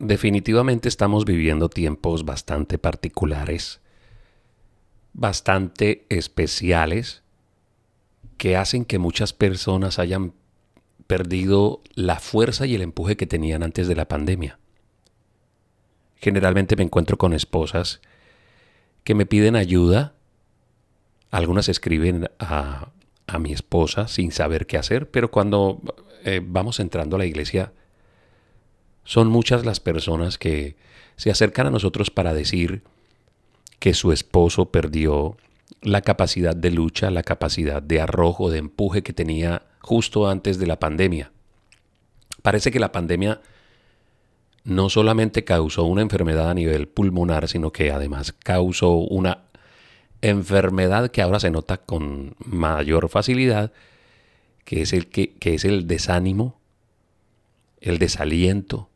Definitivamente estamos viviendo tiempos bastante particulares, bastante especiales, que hacen que muchas personas hayan perdido la fuerza y el empuje que tenían antes de la pandemia. Generalmente me encuentro con esposas que me piden ayuda. Algunas escriben a mi esposa sin saber qué hacer, pero cuando vamos entrando a la iglesia, son muchas las personas que se acercan a nosotros para decir que su esposo perdió la capacidad de lucha, la capacidad de arrojo, de empuje que tenía justo antes de la pandemia. Parece que la pandemia no solamente causó una enfermedad a nivel pulmonar, sino que además causó una enfermedad que ahora se nota con mayor facilidad, que es el desánimo, el desaliento,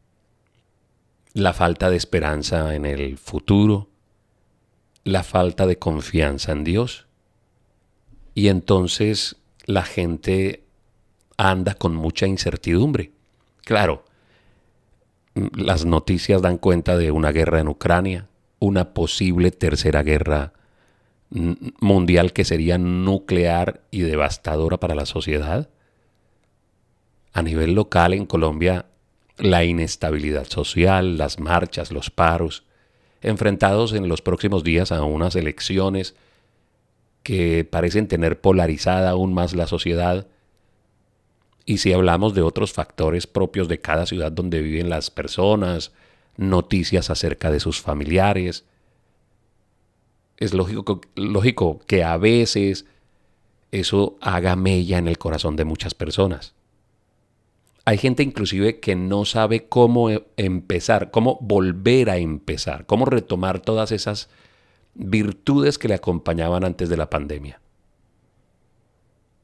la falta de esperanza en el futuro, la falta de confianza en Dios. Y entonces la gente anda con mucha incertidumbre. Claro, las noticias dan cuenta de una guerra en Ucrania, una posible tercera guerra mundial que sería nuclear y devastadora para la sociedad. A nivel local en Colombia, la inestabilidad social, las marchas, los paros, enfrentados en los próximos días a unas elecciones que parecen tener polarizada aún más la sociedad. Y si hablamos de otros factores propios de cada ciudad donde viven las personas, noticias acerca de sus familiares, es lógico que a veces eso haga mella en el corazón de muchas personas. Hay gente inclusive que no sabe cómo empezar, cómo volver a empezar, cómo retomar todas esas virtudes que le acompañaban antes de la pandemia.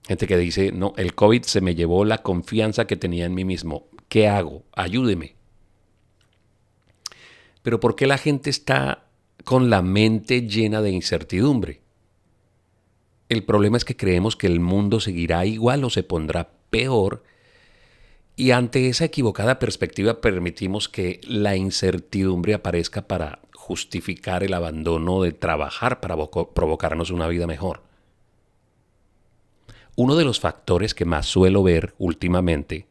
Gente que dice, no, el COVID se me llevó la confianza que tenía en mí mismo. ¿Qué hago? Ayúdeme. Pero ¿por qué la gente está con la mente llena de incertidumbre? El problema es que creemos que el mundo seguirá igual o se pondrá peor, y ante esa equivocada perspectiva permitimos que la incertidumbre aparezca para justificar el abandono de trabajar para provocarnos una vida mejor. Uno de los factores que más suelo ver últimamente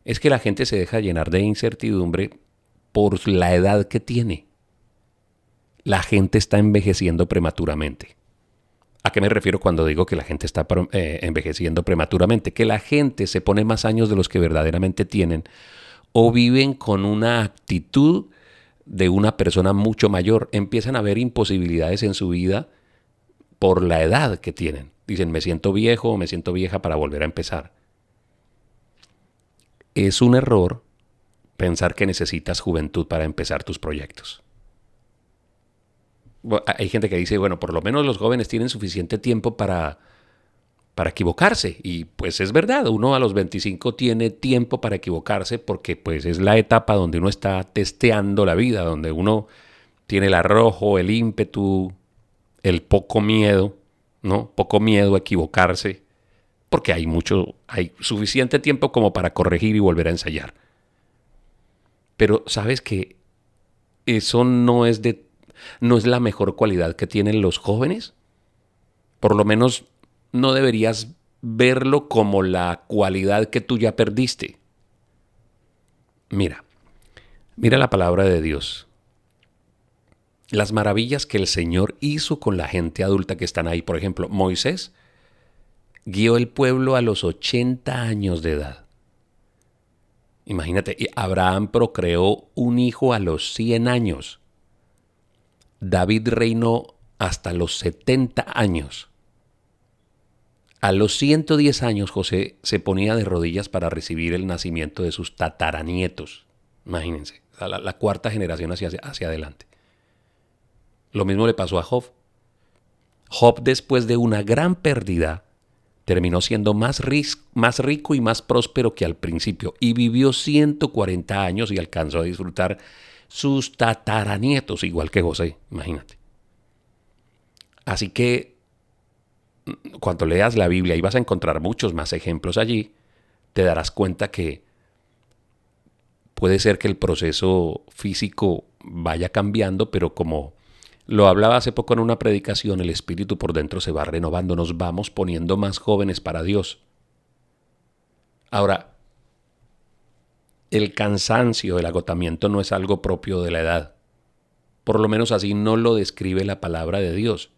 es que la gente se deja llenar de incertidumbre por la edad que tiene. La gente está envejeciendo prematuramente. ¿A qué me refiero cuando digo que la gente está envejeciendo prematuramente? Que la gente se pone más años de los que verdaderamente tienen o viven con una actitud de una persona mucho mayor. Empiezan a ver imposibilidades en su vida por la edad que tienen. Dicen, me siento viejo o me siento vieja para volver a empezar. Es un error pensar que necesitas juventud para empezar tus proyectos. Hay gente que dice, bueno, por lo menos los jóvenes tienen suficiente tiempo para equivocarse. Y pues es verdad, uno a los 25 tiene tiempo para equivocarse porque pues es la etapa donde uno está testeando la vida, donde uno tiene el arrojo, el ímpetu, el poco miedo, ¿no? Poco miedo a equivocarse, porque hay suficiente tiempo como para corregir y volver a ensayar. Pero sabes que eso no es la mejor cualidad que tienen los jóvenes. Por lo menos no deberías verlo como la cualidad que tú ya perdiste. Mira la palabra de Dios. Las maravillas que el Señor hizo con la gente adulta que están ahí. Por ejemplo, Moisés guió el pueblo a los 80 años de edad. Imagínate, Abraham procreó un hijo a los 100 años. David reinó hasta los 70 años. A los 110 años José se ponía de rodillas para recibir el nacimiento de sus tataranietos. Imagínense, la cuarta generación hacia adelante. Lo mismo le pasó a Job. Job, después de una gran pérdida, terminó siendo más rico y más próspero que al principio y vivió 140 años y alcanzó a disfrutar sus tataranietos, igual que José, imagínate. Así que cuando leas la Biblia y vas a encontrar muchos más ejemplos allí, te darás cuenta que puede ser que el proceso físico vaya cambiando, pero como lo hablaba hace poco en una predicación, el espíritu por dentro se va renovando, nos vamos poniendo más jóvenes para Dios. Ahora, el cansancio, el agotamiento no es algo propio de la edad. Por lo menos así no lo describe la palabra de Dios.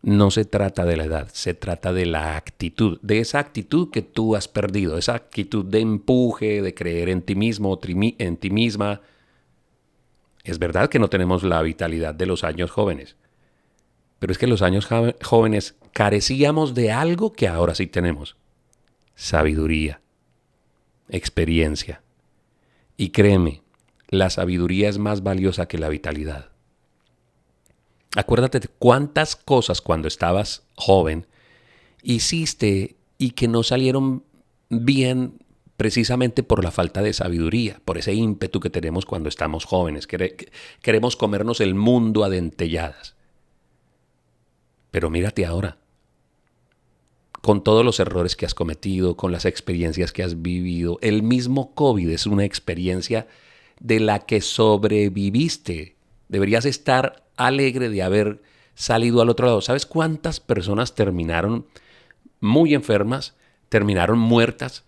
No se trata de la edad, se trata de la actitud, de esa actitud que tú has perdido, esa actitud de empuje, de creer en ti mismo, en ti misma. Es verdad que no tenemos la vitalidad de los años jóvenes, pero es que en los años jóvenes carecíamos de algo que ahora sí tenemos: sabiduría, experiencia. Y créeme, la sabiduría es más valiosa que la vitalidad. Acuérdate de cuántas cosas cuando estabas joven hiciste y que no salieron bien precisamente por la falta de sabiduría, por ese ímpetu que tenemos cuando estamos jóvenes. Queremos comernos el mundo a dentelladas. Pero mírate ahora, con todos los errores que has cometido, con las experiencias que has vivido. El mismo COVID es una experiencia de la que sobreviviste. Deberías estar alegre de haber salido al otro lado. ¿Sabes cuántas personas terminaron muy enfermas, terminaron muertas?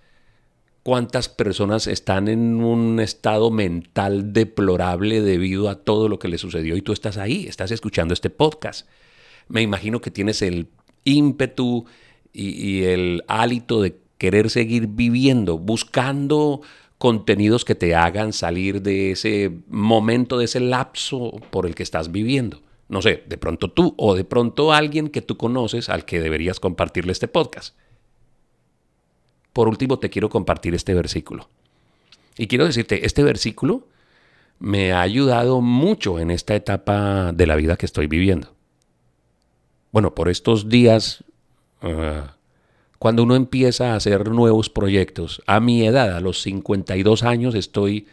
¿Cuántas personas están en un estado mental deplorable debido a todo lo que les sucedió? Y tú estás ahí, estás escuchando este podcast. Me imagino que tienes el ímpetu y el hálito de querer seguir viviendo, buscando contenidos que te hagan salir de ese momento, de ese lapso por el que estás viviendo. No sé, de pronto tú o de pronto alguien que tú conoces al que deberías compartirle este podcast. Por último, te quiero compartir este versículo. Y quiero decirte, este versículo me ha ayudado mucho en esta etapa de la vida que estoy viviendo. Bueno, por estos días, cuando uno empieza a hacer nuevos proyectos, a mi edad, a los 52 años, estoy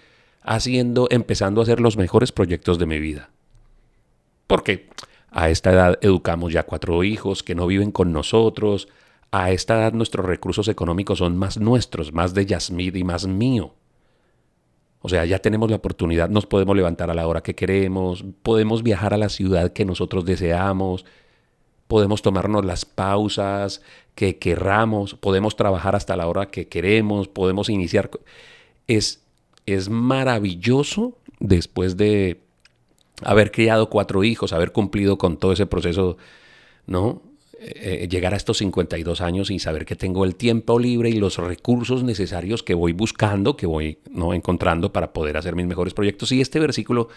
empezando a hacer los mejores proyectos de mi vida. Porque a esta edad educamos ya 4 hijos que no viven con nosotros. A esta edad nuestros recursos económicos son más nuestros, más de Yasmid y más mío. O sea, ya tenemos la oportunidad, nos podemos levantar a la hora que queremos, podemos viajar a la ciudad que nosotros deseamos, podemos tomarnos las pausas que querramos, podemos trabajar hasta la hora que queremos, podemos iniciar. Es maravilloso después de haber criado 4 hijos, haber cumplido con todo ese proceso, ¿no? Llegar a estos 52 años y saber que tengo el tiempo libre y los recursos necesarios que voy buscando, que voy, ¿no?, encontrando para poder hacer mis mejores proyectos. Y este versículo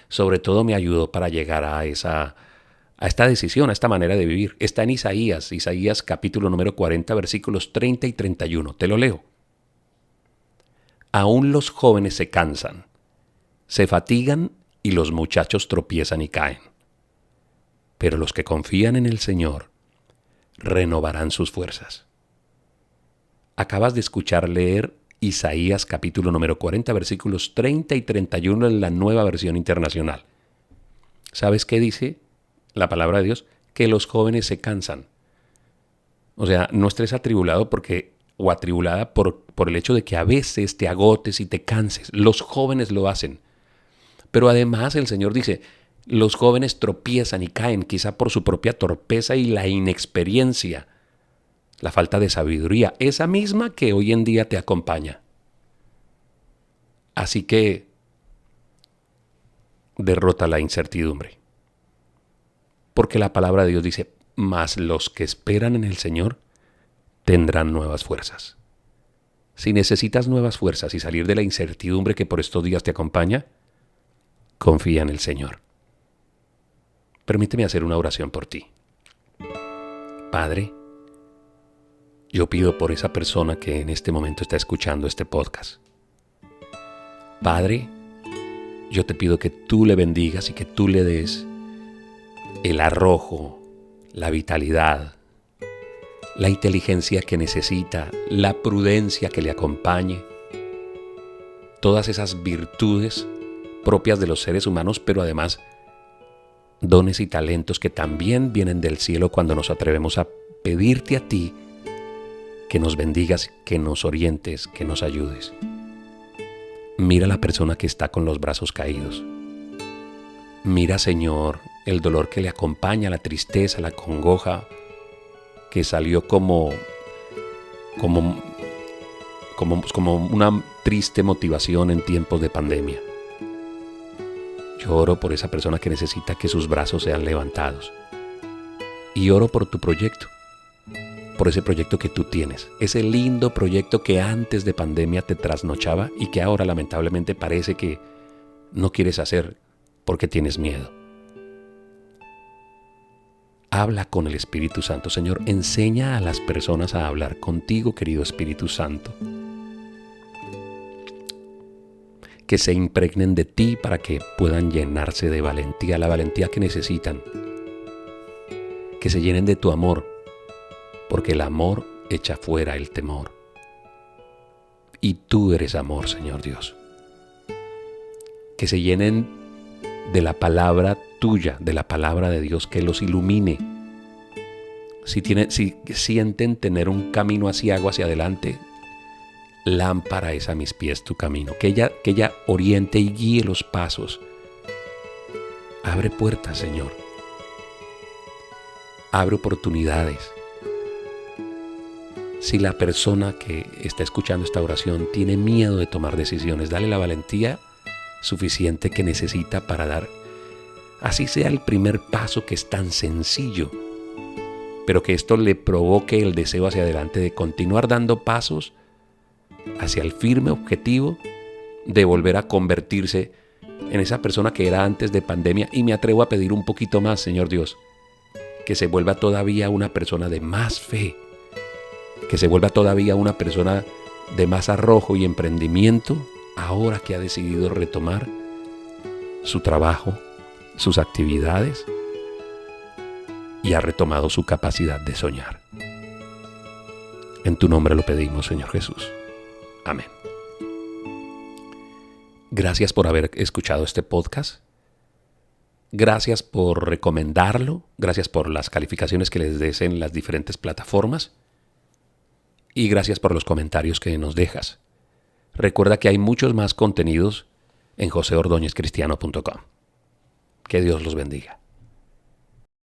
sobre todo me ayudó para llegar a esta decisión, a esta manera de vivir. Está en Isaías capítulo número 40, versículos 30 y 31. Te lo leo. Aún los jóvenes se cansan, se fatigan y los muchachos tropiezan y caen. Pero los que confían en el Señor renovarán sus fuerzas. Acabas de escuchar leer Isaías capítulo número 40, versículos 30 y 31 en la Nueva Versión Internacional. ¿Sabes qué dice la palabra de Dios? Que los jóvenes se cansan. O sea, no estés atribulado o atribulada por el hecho de que a veces te agotes y te canses. Los jóvenes lo hacen. Pero además el Señor dice, los jóvenes tropiezan y caen, quizá por su propia torpeza y la inexperiencia, la falta de sabiduría, esa misma que hoy en día te acompaña. Así que derrota la incertidumbre. Porque la palabra de Dios dice, mas los que esperan en el Señor tendrán nuevas fuerzas. Si necesitas nuevas fuerzas y salir de la incertidumbre que por estos días te acompaña, confía en el Señor. Permíteme hacer una oración por ti. Padre, yo pido por esa persona que en este momento está escuchando este podcast. Padre, yo te pido que tú le bendigas y que tú le des el arrojo, la vitalidad, la inteligencia que necesita, la prudencia que le acompañe, todas esas virtudes propias de los seres humanos, pero además dones y talentos que también vienen del cielo cuando nos atrevemos a pedirte a ti que nos bendigas, que nos orientes, que nos ayudes. Mira a la persona que está con los brazos caídos. Mira, Señor, el dolor que le acompaña, la tristeza, la congoja, que salió como una triste motivación en tiempos de pandemia. Yo oro por esa persona que necesita que sus brazos sean levantados. Y oro por tu proyecto, por ese proyecto que tú tienes, ese lindo proyecto que antes de pandemia te trasnochaba y que ahora lamentablemente parece que no quieres hacer porque tienes miedo. Habla con el Espíritu Santo, Señor. Enseña a las personas a hablar contigo, querido Espíritu Santo. Que se impregnen de ti para que puedan llenarse de valentía, la valentía que necesitan. Que se llenen de tu amor, porque el amor echa fuera el temor. Y tú eres amor, Señor Dios. Que se llenen de la palabra tuya, de la palabra de Dios, que los ilumine. Si sienten tener un camino aciago hacia adelante, lámpara es a mis pies tu camino. Que ella oriente y guíe los pasos. Abre puertas, Señor. Abre oportunidades. Si la persona que está escuchando esta oración tiene miedo de tomar decisiones, dale la valentía suficiente que necesita para dar, así sea el primer paso, que es tan sencillo, pero que esto le provoque el deseo hacia adelante de continuar dando pasos hacia el firme objetivo de volver a convertirse en esa persona que era antes de pandemia. Y me atrevo a pedir un poquito más, Señor Dios, que se vuelva todavía una persona de más fe, que se vuelva todavía una persona de más arrojo y emprendimiento, ahora que ha decidido retomar su trabajo, sus actividades, y ha retomado su capacidad de soñar. En tu nombre lo pedimos, Señor Jesús. Amén. Gracias por haber escuchado este podcast. Gracias por recomendarlo. Gracias por las calificaciones que les des en las diferentes plataformas. Y gracias por los comentarios que nos dejas. Recuerda que hay muchos más contenidos en joseordóñezcristiano.com. Que Dios los bendiga.